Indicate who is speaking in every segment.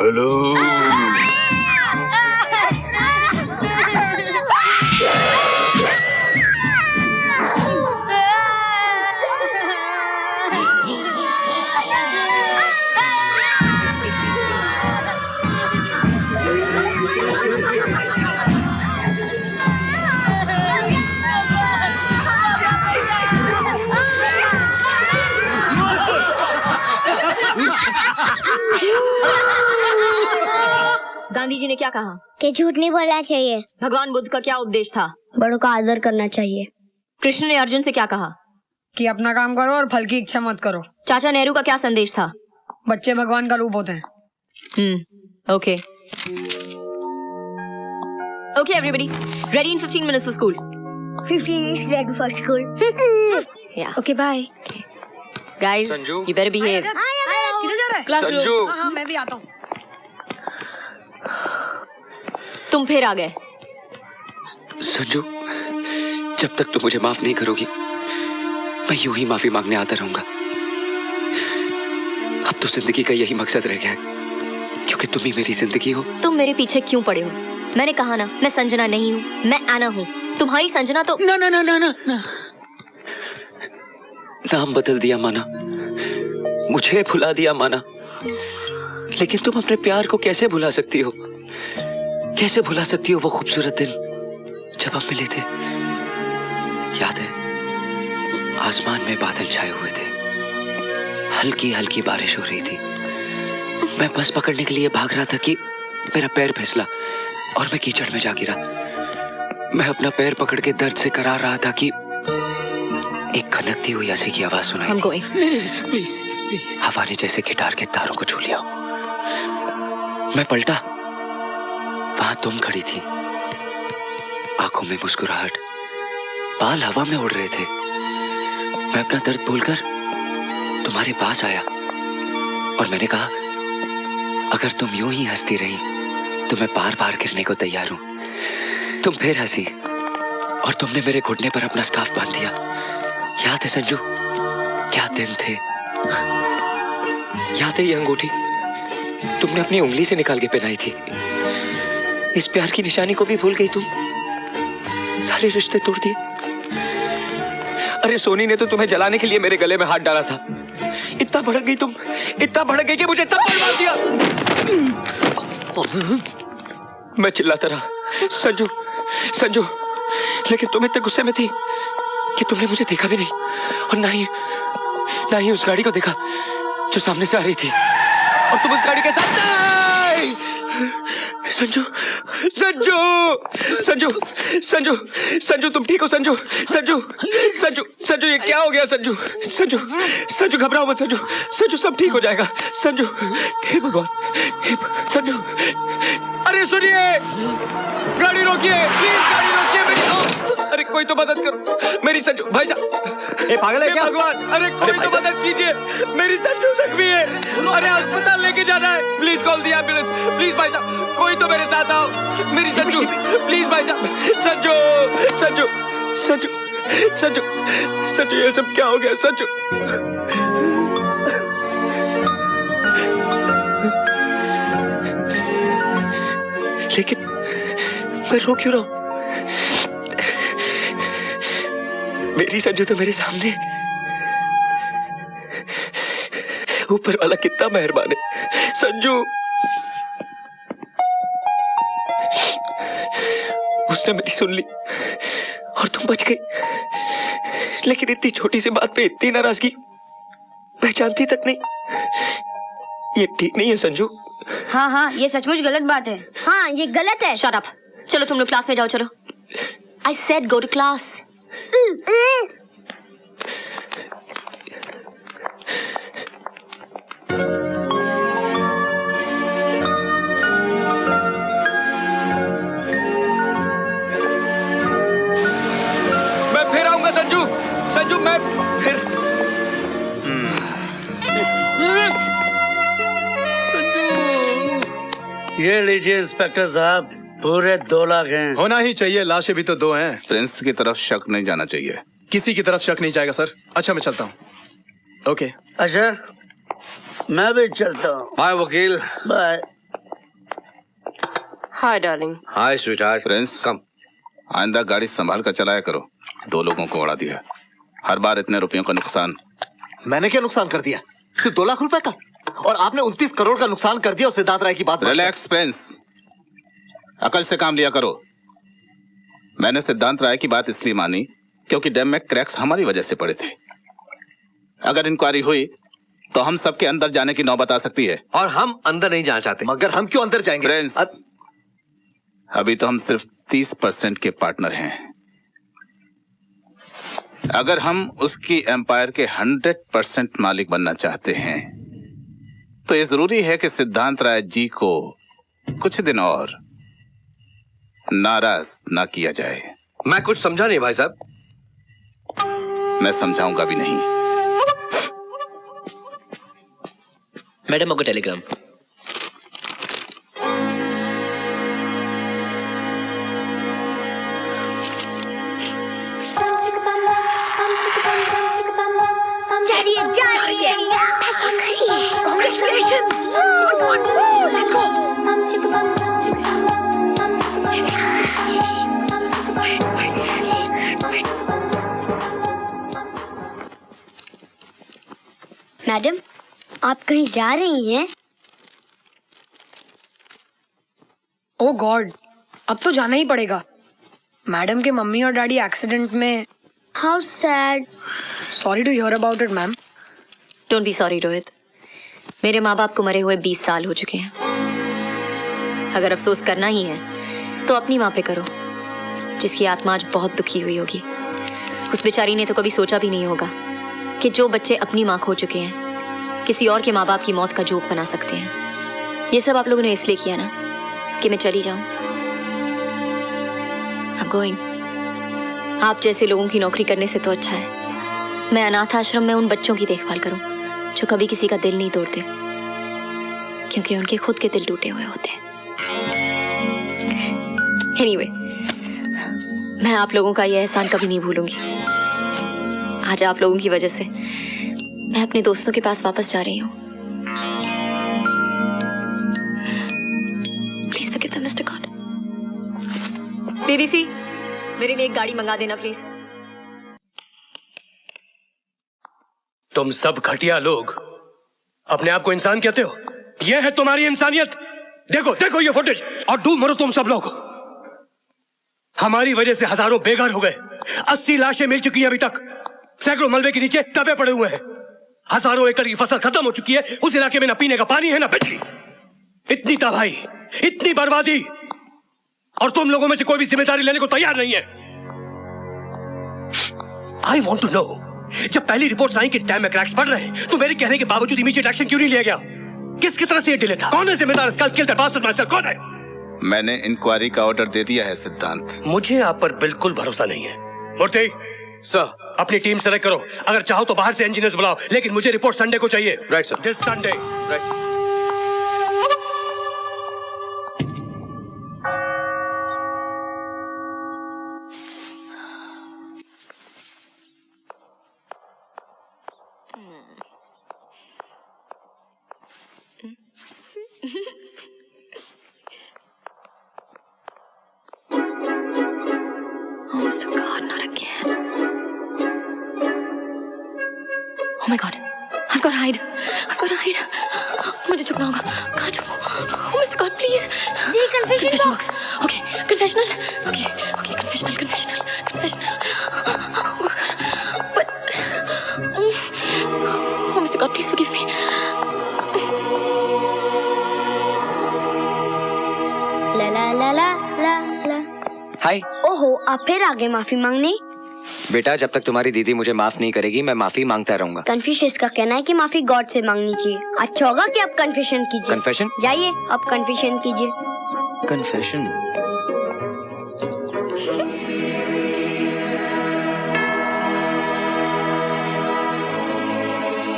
Speaker 1: Hello.
Speaker 2: Gandhi ji ने क्या कहा?
Speaker 3: कि झूठ नहीं बोलना चाहिए।
Speaker 2: भगवान बुद्ध का क्या उपदेश था?
Speaker 3: बड़ों का आदर करना चाहिए।
Speaker 2: कृष्ण ने अर्जुन से क्या कहा?
Speaker 4: कि अपना काम करो और फल की इच्छा मत करो।
Speaker 2: चाचा नेहरू का क्या संदेश था?
Speaker 4: बच्चे भगवान का रूप होते हैं।
Speaker 2: Okay okay everybody, ready in 15 minutes for school.
Speaker 3: 15 minutes ready for school.
Speaker 2: Yeah.
Speaker 3: Okay, bye.
Speaker 2: Guys,
Speaker 1: Sanju.
Speaker 2: you better behave.
Speaker 4: किधर जा रहा है?
Speaker 2: क्लास
Speaker 1: संजू।
Speaker 2: रूम।
Speaker 4: हाँ मैं भी आता हूँ।
Speaker 2: तुम फिर आ गए।
Speaker 1: संजू, जब तक तुम मुझे माफ नहीं करोगी मैं यूं ही माफी मांगने आता रहूंगा। अब तो जिंदगी का यही मकसद रह गया है, क्योंकि तुम ही मेरी जिंदगी हो।
Speaker 2: तुम मेरे पीछे क्यों पड़े हो? मैंने कहा ना, मैं संजना नहीं हूँ, मैं एना हूँ। तुम्हारी संजना तो
Speaker 1: ना ना ना ना ना ना नाम बदल दिया माना, मुझे भुला दिया माना, लेकिन तुम अपने प्यार को कैसे भुला सकती हो? कैसे भुला सकती हो वो खूबसूरत दिन जब हम मिले थे? याद है, आसमान में बादल छाए हुए थे, हल्की हल्की बारिश हो रही थी। मैं बस पकड़ने के लिए भाग रहा था कि मेरा पैर फिसला और मैं कीचड़ में जा गिरा। मैं अपना पैर पकड़ के दर्द से करार रहा था कि एक खनकती हुई हंसी की आवाज सुनाई थी।
Speaker 2: प्लीज।
Speaker 1: हवा ने जैसे गिटार के तारों को छू लिया। मैं पलटा, वहां तुम खड़ी थी, आंखों में मुस्कुराहट, बाल हवा में उड़ रहे थे। मैं अपना दर्द भूलकर तुम्हारे पास आया और मैंने कहा, अगर तुम यूं ही हंसती रही तो मैं बार बार गिरने को तैयार हूं। तुम फिर हंसी और तुमने मेरे घुटने पर अपना स्कार्फ बांध दिया। याद है संजू, क्या दिन थे? याद है ये अंगूठी तुमने अपनी उंगली से निकाल के पहनाई थी? इस प्यार की निशानी को भी भूल गई तुम? सारे रिश्ते तोड़ दिए। अरे सोनी ने तो तुम्हें जलाने के लिए मेरे गले में हाथ डाला था। इतना भड़क गई तुम, इतना भड़क गई कि मुझे थप्पड़ मार दिया। मैं चिल्लाता रहा, संजू संजू, लेकिन तुम इतने गुस्से में थी कि तुमने मुझे देखा भी नहीं और ना ही उस गाड़ी को देखा जो सामने से आ रही थी। और तुम उस गाड़ी के साथ नहीं! संजू संजू संजू संजू संजू, तुम ठीक हो? संजू संजू संजू संजू, ये क्या हो गया? संजू संजू संजू, घबराओ मत संजू, संजू सब ठीक हो जाएगा। संजू, हे भगवान, संजू, अरे सुनिए, गाड़ी रोकिए प्लीज, गाड़ी रोकिए मेरी। अरे कोई तो मदद करो मेरी संजू। भाई साहब, पागल है क्या? भगवान, अरे कोई तो मदद कीजिए, मेरी संजू जख्मी है, अरे अस्पताल लेके जाना है। Please call the ambulance, please भाई साहब, कोई तो मेरे साथ आओ, मेरी संजू प्लीज भाई साहब। संजू संजू संजू संजू संजू, ये सब क्या हो गया संजू? लेकिन मैं रो क्यों रहा हूं? मेरी संजू तो मेरे सामने। ऊपर वाला कितना मेहरबान है। संजू, उसने मेरी सुन ली और तुम बच गई, लेकिन इतनी छोटी सी बात पे इतनी नाराजगी, पहचानती तक नहीं। ये ठीक नहीं है संजू।
Speaker 3: हाँ, ये सचमुच गलत बात है। हाँ, ये गलत है।
Speaker 2: Shut up. चलो तुम लोग क्लास में जाओ, चलो। I said go to class.
Speaker 1: मैं फिर आऊंगा संजू, संजू मैं फिर।
Speaker 5: ये लीजिए इंस्पेक्टर साहब, पूरे 2 लाख हैं।
Speaker 6: होना ही चाहिए, लाशें भी तो 2 हैं।
Speaker 7: प्रिंस की तरफ शक नहीं जाना चाहिए।
Speaker 6: किसी की तरफ शक नहीं जाएगा सर। अच्छा मैं चलता हूँ। ओके।
Speaker 5: अच्छा, मैं भी चलता हूँ।
Speaker 7: बाय वकील।
Speaker 5: Bye.
Speaker 8: Hi darling.
Speaker 9: Hi sweetheart.
Speaker 7: Prince
Speaker 9: come.
Speaker 7: आइंदा गाड़ी संभाल कर चलाया करो, 2 लोगों को उड़ा दिया, हर बार इतने रुपयों का नुकसान।
Speaker 10: मैंने क्या नुकसान कर दिया? सिर्फ 2 लाख रुपए का, और आपने 29 करोड़ का नुकसान कर दिया। सिद्धांत राय की बात।
Speaker 7: रिलैक्स प्रिंस, अकल से काम लिया करो। मैंने सिद्धांत राय की बात इसलिए मानी क्योंकि डैम में क्रैक्स हमारी वजह से पड़े थे। अगर इंक्वायरी हुई तो हम सबके अंदर जाने की नौबत आ सकती है।
Speaker 9: और हम अंदर नहीं जाना चाहते।
Speaker 10: मगर हम क्यों अंदर जाएंगे?
Speaker 7: प्रिंस, अभी तो हम सिर्फ 30% के पार्टनर हैं। अगर हम उसकी एम्पायर के 100% मालिक बनना चाहते हैं तो ये जरूरी है कि सिद्धांत राय जी को कुछ दिन और नाराज ना किया जाए।
Speaker 9: मैं कुछ समझा नहीं भाई साहब।
Speaker 7: मैं समझाऊंगा भी नहीं।
Speaker 1: मैडम आपको टेलीग्राम।
Speaker 3: मैडम, आप कहीं जा रही हैं?
Speaker 4: ओ गॉड, अब तो जाना ही पड़ेगा। मैडम के मम्मी और डैडी एक्सीडेंट में।
Speaker 3: How sad.
Speaker 4: Sorry to hear about it ma'am.
Speaker 2: Don't be sorry Rohit, मेरे माँ बाप को मरे हुए 20 साल हो चुके हैं। अगर अफसोस करना ही है तो अपनी माँ पे करो, जिसकी आत्मा आज बहुत दुखी हुई होगी। उस बेचारी ने तो कभी सोचा भी नहीं होगा कि जो बच्चे अपनी माँ खो चुके हैं किसी और के माँ बाप की मौत का जोक बना सकते हैं। ये सब आप लोगों ने इसलिए किया ना कि मैं चली जाऊं। I'm going। आप जैसे लोगों की नौकरी करने से तो अच्छा है मैं अनाथ आश्रम में उन बच्चों की देखभाल करूं जो कभी किसी का दिल नहीं तोड़ते, क्योंकि उनके खुद के दिल टूटे हुए होते हैं। Anyway, मैं आप लोगों का यह एहसान कभी नहीं भूलूंगी। आज आप लोगों की वजह से मैं अपने दोस्तों के पास वापस जा रही हूँ। Please forgive them, Mr. God। BBC, मेरे लिए एक गाड़ी मंगा देना प्लीज।
Speaker 5: तुम सब घटिया लोग अपने आप को इंसान कहते हो, यह है तुम्हारी इंसानियत। देखो देखो ये फुटेज, और डूब मरो तुम सब लोग। हमारी वजह से हजारों बेघर हो गए, 80 लाशें मिल चुकी हैं अभी तक, सैकड़ों मलबे के नीचे दबे पड़े हुए हैं, हजारों एकड़ की फसल खत्म हो चुकी है, उस इलाके में न पीने का पानी है न बिजली। इतनी तबाही, इतनी बर्बादी, और तुम लोगों में से कोई भी जिम्मेदारी लेने को तैयार नहीं है। आई वॉन्ट टू नो, जब पहली रिपोर्ट्स आई कि डैम में क्रैक्स पड़ रहे हैं तो मेरे कहने के बावजूद इमीडिएट एक्शन क्यों नहीं लिया गया? किसकी तरह से ये डिले था? कौन है जिम्मेदार? इसका किल द बास्टर्ड मास्टर कौन है?
Speaker 7: मैंने इंक्वायरी का ऑर्डर दे दिया है सिद्धांत।
Speaker 5: मुझे आप पर बिल्कुल भरोसा नहीं है। मूर्ति सर, अपनी टीम सेलेक्ट करो। अगर चाहो तो बाहर से इंजीनियर्स बुलाओ, लेकिन मुझे रिपोर्ट संडे को चाहिए।
Speaker 9: Right sir.
Speaker 5: This Sunday.
Speaker 9: Right sir.
Speaker 2: Oh, Mr. God, not again. Oh my God, I've got to hide. I've got to hide. मुझे छुपना होगा। कहाँ छुपूं? Oh, Mr. God, please.
Speaker 3: The confession box.
Speaker 2: Okay, confessional. Okay, confessional. But, oh, Mr. God, please forgive me.
Speaker 3: ला ला ला ला ला ला।
Speaker 11: हाय।
Speaker 3: ओहो, आप फिर आगे माफी मांगने?
Speaker 11: बेटा, जब तक तुम्हारी दीदी मुझे माफ नहीं करेगी मैं माफी मांगता रहूंगा।
Speaker 3: कन्फ्यूशियस का कहना है कि माफी गॉड से मांगनी चाहिए। अच्छा होगा कि आप कन्फेशन कीजिए।
Speaker 11: कन्फेशन?
Speaker 3: जाइए, आप कन्फेशन कीजिए।
Speaker 11: कन्फेशन?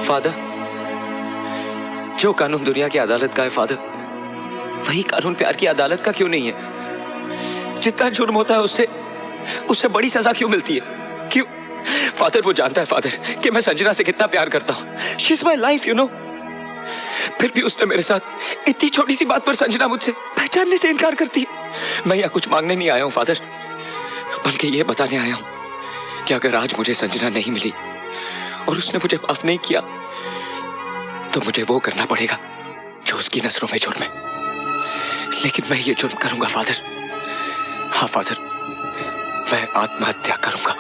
Speaker 11: फादर, जो कानून दुनिया की अदालत का है फादर, वही कानून प्यार की अदालत का क्यों नहीं है?
Speaker 1: जितना जुर्म होता है उससे बड़ी सजा क्यों मिलती है? क्यों? फादर, वो जानता है फादर कि मैं संजना से कितना प्यार करता हूँ। She is my life, you know. फिर भी उसने मेरे साथ इतनी छोटी सी बात पर संजना मुझसे पहचानने से इनकार करती है। मैं यहाँ कुछ मांगने नहीं आया हूँ फादर, बल्कि ये बताने आया हूँ कि अगर आज मुझे संजना नहीं मिली और उसने मुझे माफ नहीं किया तो मुझे वो करना पड़ेगा जो उसकी नजरों में जुर्म है। लेकिन मैं ये जुर्म करूंगा फादर। हाँ फादर, मैं आत्महत्या करूंगा।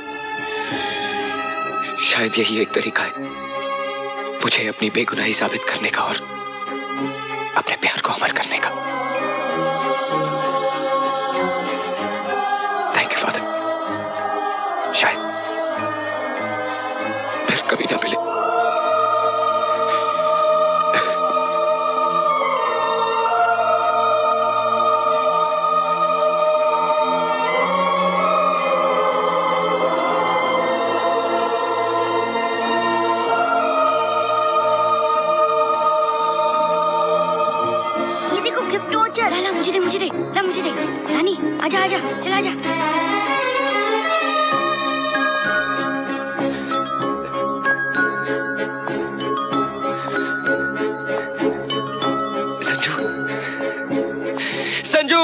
Speaker 1: शायद यही एक तरीका है मुझे अपनी बेगुनाही साबित करने का और अपने प्यार को अमर करने का। Thank you father. शायद फिर कभी ना मिले।
Speaker 3: मुझे दे रानी, आजा आजा, चल आजा।
Speaker 1: संजू, संजू,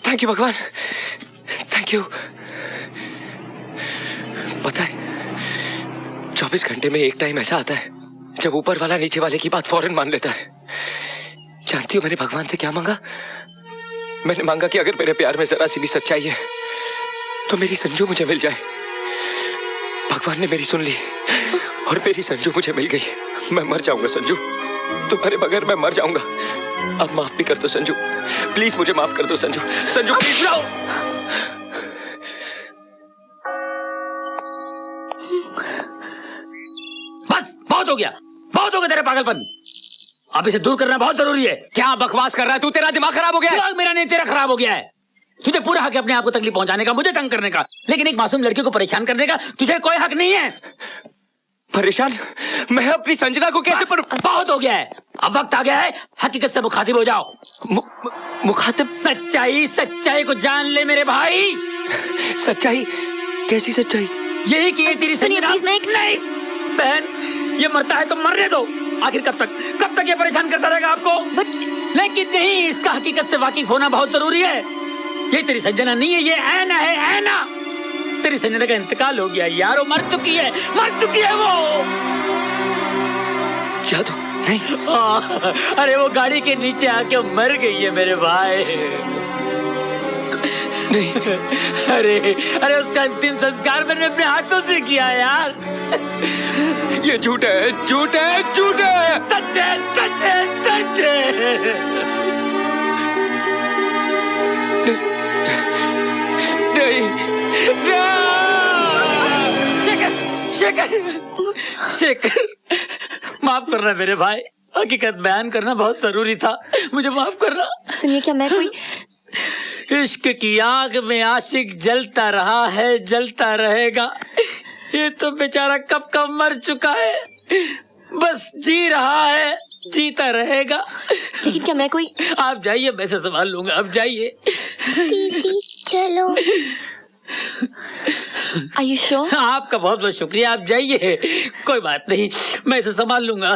Speaker 1: थैंक यू भगवान, थैंक यू। पता है 24 घंटे में एक टाइम ऐसा आता है जब ऊपर वाला नीचे वाले की बात फौरन मान लेता है। जानती हो मैंने भगवान से क्या मांगा? मैंने मांगा कि अगर मेरे प्यार में जरा सी भी सच्चाई है तो मेरी संजू मुझे मिल जाए। भगवान ने मेरी सुन ली और मेरी संजू मुझे मिल गई। मैं मर जाऊंगा संजू, तुम्हारे बगैर मैं मर जाऊंगा। अब माफ भी कर दो संजू, प्लीज मुझे माफ कर दो संजू। संजू प्लीज जाओ।
Speaker 8: बस बहुत हो गया, बहुत हो गया तेरा पागलपन। अब इसे दूर करना बहुत जरूरी है।
Speaker 1: क्या बकवास कर रहा है तू? तेरा दिमाग खराब हो गया है।
Speaker 8: दिमाग मेरा नहीं, तेरा खराब हो गया है। तुझे पूरा हक है अपने आप को तकलीफ पहुंचाने का, मुझे तंग करने का, लेकिन एक मासूम लड़की को परेशान करने का तुझे कोई हक नहीं है।
Speaker 1: परेशान? मैं अपनी संजना को कैसे
Speaker 8: बहुत हो गया है, अब वक्त आ गया है हकीकत से मुखातिब हो जाओ।
Speaker 1: मुखातिब?
Speaker 8: सच्चाई, सच्चाई को जान ले मेरे भाई।
Speaker 1: सच्चाई? कैसी सच्चाई?
Speaker 8: यही कि ये तेरी संजना नहीं बहन, ये मरता है तो मरने दो। आखिर कब तक ये परेशान करता रहेगा आपको? लेकिन नहीं, इसका हकीकत से वाकिफ होना बहुत जरूरी है। ये तेरी संजना नहीं है, ये ऐना है, ऐना। तेरी संजना का इंतकाल हो गया यार, वो मर चुकी है वो।
Speaker 1: क्या तो नहीं?
Speaker 8: अरे वो गाड़ी के नीचे आके मर गई है मेरे भाई।
Speaker 1: नहीं।
Speaker 8: अरे उसका अंतिम संस्कार मैंने अपने हाथों से किया यार।
Speaker 1: ये झूठ है, झूठ है, झूठ है।
Speaker 8: सच है, सच है, सच है। शेखर, माफ करना मेरे भाई, हकीकत बयान करना बहुत जरूरी था, मुझे माफ करना।
Speaker 2: सुनिए, क्या मैं कोई
Speaker 8: इश्क की आग में आशिक जलता रहा है, जलता रहेगा। ये तो बेचारा कब का मर चुका है, बस जी रहा है, जीता रहेगा।
Speaker 2: लेकिन क्या मैं कोई?
Speaker 8: आप जाइए, मैं से संभाल लूंगा, आप जाइए।
Speaker 3: दीदी चलो।
Speaker 2: Are you sure?
Speaker 8: आपका बहुत बहुत शुक्रिया, आप जाइए, कोई बात नहीं, मैं इसे संभाल लूंगा।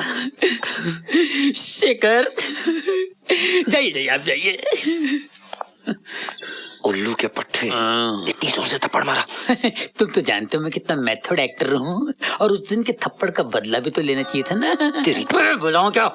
Speaker 8: शेखर, जाइए, आप जाइए।
Speaker 1: उल्लू के पट्टे, इतनी जोर से थप्पड़ मारा।
Speaker 8: तुम तो जानते हो मैं कितना मेथड एक्टर हूँ, और उस दिन के थप्पड़ का बदला भी तो लेना चाहिए था ना।
Speaker 1: तेरी
Speaker 8: बुलाऊं क्या?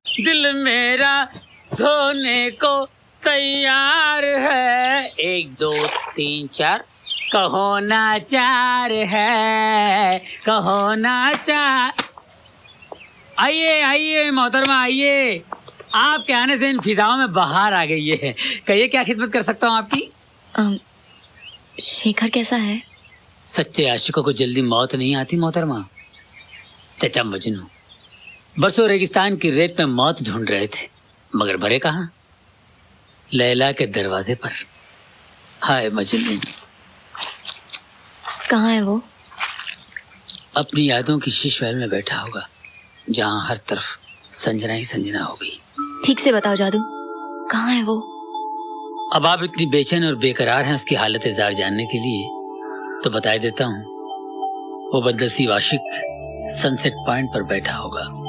Speaker 8: दिल मेरा धोने को तैयार है, 1 2 3 4, कहो नाचार है, कहो नाचार। आइए आइए मोहतरमा, आइए। आपके आने से इन फिजाओं में बाहर आ गई है। कहिए क्या खिदमत कर सकता हूँ आपकी?
Speaker 2: शेखर कैसा है?
Speaker 8: सच्चे आशिकों को जल्दी मौत नहीं आती मोहतरमा। चचा मजनू बरसों रेगिस्तान की रेत में मौत ढूंढ रहे थे, मगर भरे कहाँ? लैला के दरवाजे पर। हाय मजनू।
Speaker 2: कहाँ है वो?
Speaker 8: अपनी यादों की शीश महल में बैठा होगा, जहाँ हर तरफ संजना ही संजना होगी।
Speaker 2: ठीक से बताओ जादू, कहाँ है वो?
Speaker 8: अब आप इतनी बेचैन और बेकरार हैं उसकी हालत जार जानने के लिए, तो बता देता हूँ। वो बदनसीब आशिक सनसेट पॉइंट पर बैठा होगा।